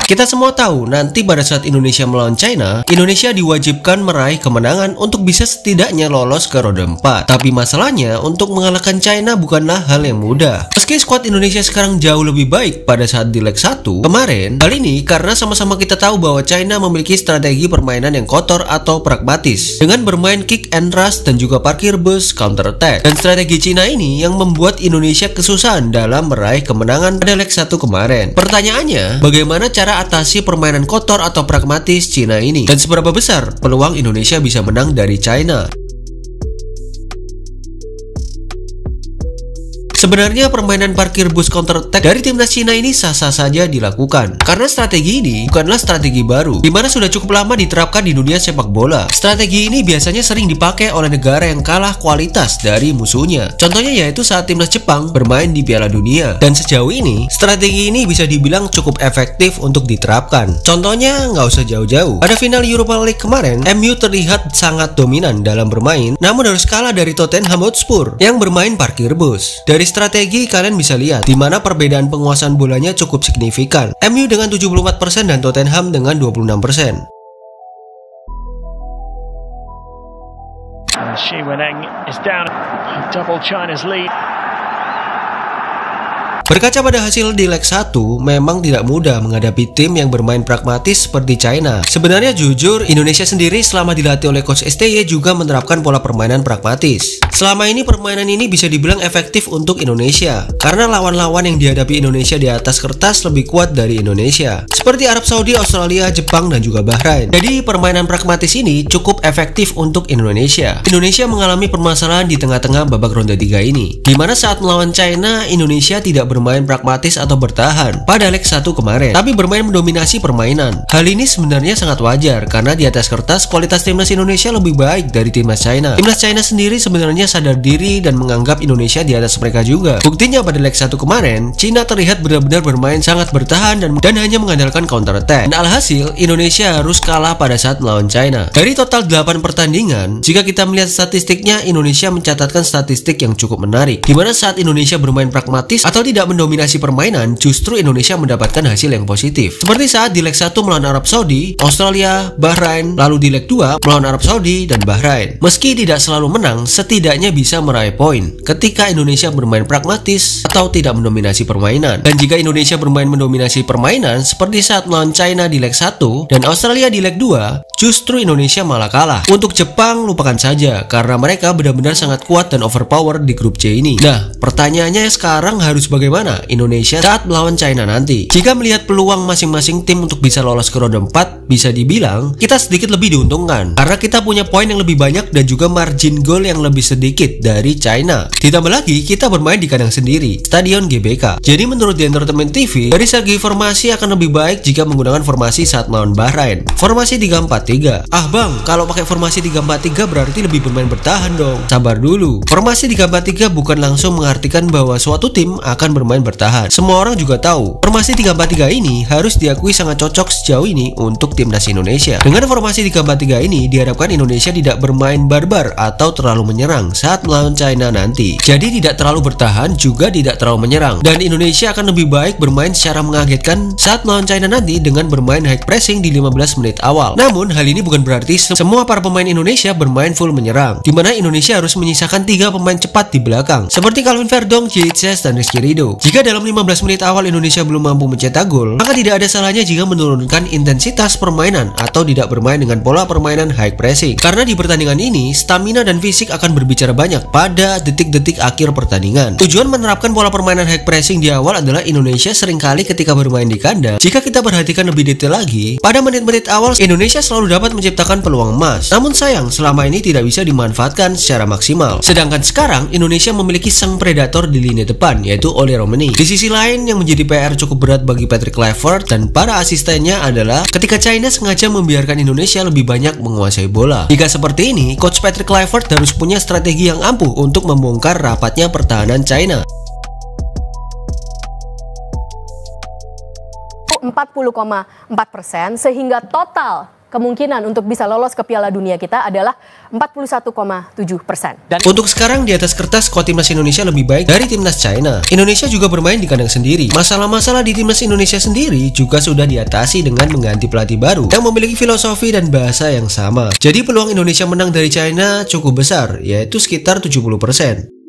Kita semua tahu nanti pada saat Indonesia melawan China, Indonesia diwajibkan meraih kemenangan untuk bisa setidaknya lolos ke roda 4. Tapi masalahnya untuk mengalahkan China bukanlah hal yang mudah. Meski skuad Indonesia sekarang jauh lebih baik pada saat di leg 1 kemarin, hal ini karena sama-sama kita tahu bahwa China memiliki strategi permainan yang kotor atau pragmatis dengan bermain kick and rush dan juga parkir bus counter attack. Dan strategi China ini yang membuat Indonesia kesusahan dalam meraih kemenangan pada leg 1 kemarin. Pertanyaannya, bagaimana cara atasi permainan kotor atau pragmatis Cina ini? Dan seberapa besar peluang Indonesia bisa menang dari China? Sebenarnya permainan parkir bus counter attack dari timnas Cina ini sah-sah saja dilakukan karena strategi ini bukanlah strategi baru, dimana sudah cukup lama diterapkan di dunia sepak bola. Strategi ini biasanya sering dipakai oleh negara yang kalah kualitas dari musuhnya. Contohnya yaitu saat timnas Jepang bermain di Piala Dunia. Dan sejauh ini, strategi ini bisa dibilang cukup efektif untuk diterapkan. Contohnya nggak usah jauh-jauh. Pada final Europa League kemarin, MU terlihat sangat dominan dalam bermain, namun harus kalah dari Tottenham Hotspur yang bermain parkir bus. Dari strategi kalian bisa lihat di mana perbedaan penguasaan bolanya cukup signifikan. MU dengan 74% dan Tottenham dengan 26%. Xi Weneng is down, double China's lead. Berkaca pada hasil di leg 1, memang tidak mudah menghadapi tim yang bermain pragmatis seperti China. Sebenarnya jujur, Indonesia sendiri selama dilatih oleh Coach STY juga menerapkan pola permainan pragmatis. Selama ini permainan ini bisa dibilang efektif untuk Indonesia, karena lawan-lawan yang dihadapi Indonesia di atas kertas lebih kuat dari Indonesia, seperti Arab Saudi, Australia, Jepang, dan juga Bahrain. Jadi permainan pragmatis ini cukup efektif untuk Indonesia. Indonesia mengalami permasalahan di tengah-tengah babak ronde 3 ini, dimana saat melawan China, Indonesia tidak bermain pragmatis atau bertahan pada leg 1 kemarin, tapi bermain mendominasi permainan. Hal ini sebenarnya sangat wajar karena di atas kertas kualitas timnas Indonesia lebih baik dari timnas China. Timnas China sendiri sebenarnya sadar diri dan menganggap Indonesia di atas mereka juga. Buktinya pada leg 1 kemarin, China terlihat benar-benar bermain sangat bertahan dan hanya mengandalkan counter attack. Dan alhasil, Indonesia harus kalah pada saat melawan China. Dari total 8 pertandingan, jika kita melihat statistiknya, Indonesia mencatatkan statistik yang cukup menarik, dimana saat Indonesia bermain pragmatis atau tidak mendominasi permainan, justru Indonesia mendapatkan hasil yang positif. Seperti saat di leg 1 melawan Arab Saudi, Australia, Bahrain, lalu di leg 2 melawan Arab Saudi dan Bahrain. Meski tidak selalu menang, setidaknya bisa meraih poin ketika Indonesia bermain pragmatis atau tidak mendominasi permainan. Dan jika Indonesia bermain mendominasi permainan seperti saat melawan China di leg 1 dan Australia di leg 2, justru Indonesia malah kalah. Untuk Jepang lupakan saja karena mereka benar-benar sangat kuat dan overpower di grup C ini. Nah, pertanyaannya sekarang harus bagaimana Indonesia saat melawan China nanti? Jika melihat peluang masing-masing tim untuk bisa lolos ke roda 4, bisa dibilang kita sedikit lebih diuntungkan karena kita punya poin yang lebih banyak dan juga margin goal yang lebih sedikit dari China. Ditambah lagi kita bermain di kandang sendiri, Stadion GBK. Jadi menurut The Entertainment TV, dari segi formasi akan lebih baik jika menggunakan formasi saat melawan Bahrain. Formasi 3-4-3. Ah bang, kalau pakai formasi 3-4-3 berarti lebih bermain bertahan dong. Sabar dulu. Formasi 3-4-3 bukan langsung mengartikan bahwa suatu tim akan bermain bertahan. Semua orang juga tahu, formasi 3-4-3 ini harus diakui sangat cocok sejauh ini untuk timnas Indonesia. Dengan formasi 3-4-3 ini diharapkan Indonesia tidak bermain barbar atau terlalu menyerang saat melawan China nanti. Jadi tidak terlalu bertahan juga tidak terlalu menyerang. Dan Indonesia akan lebih baik bermain secara mengagetkan saat melawan China nanti dengan bermain high pressing di 15 menit awal. Namun hal ini bukan berarti semua para pemain Indonesia bermain full menyerang, dimana Indonesia harus menyisakan 3 pemain cepat di belakang seperti Calvin Verdong, Jitzes, dan Rizky Ridho. Jika dalam 15 menit awal Indonesia belum mampu mencetak gol, maka tidak ada salahnya jika menurunkan intensitas permainan atau tidak bermain dengan pola permainan high pressing. Karena di pertandingan ini, stamina dan fisik akan berbicara banyak pada detik-detik akhir pertandingan. Tujuan menerapkan pola permainan high pressing di awal adalah Indonesia seringkali ketika bermain di kandang, jika kita perhatikan lebih detail lagi, pada menit-menit awal Indonesia selalu dapat menciptakan peluang emas. Namun sayang, selama ini tidak bisa dimanfaatkan secara maksimal. Sedangkan sekarang Indonesia memiliki sang predator di lini depan, yaitu Oli Romeni. Di sisi lain, yang menjadi PR cukup berat bagi Patrick Kluivert dan para asistennya adalah ketika China sengaja membiarkan Indonesia lebih banyak menguasai bola. Jika seperti ini, Coach Patrick Kluivert harus punya strategi yang ampuh untuk membongkar rapatnya pertahanan China. 40,4% sehingga total kemungkinan untuk bisa lolos ke Piala Dunia kita adalah 41,7%. Untuk sekarang di atas kertas skuad timnas Indonesia lebih baik dari timnas China. Indonesia juga bermain di kandang sendiri. Masalah-masalah di timnas Indonesia sendiri juga sudah diatasi dengan mengganti pelatih baru yang memiliki filosofi dan bahasa yang sama. Jadi peluang Indonesia menang dari China cukup besar, yaitu sekitar 70%.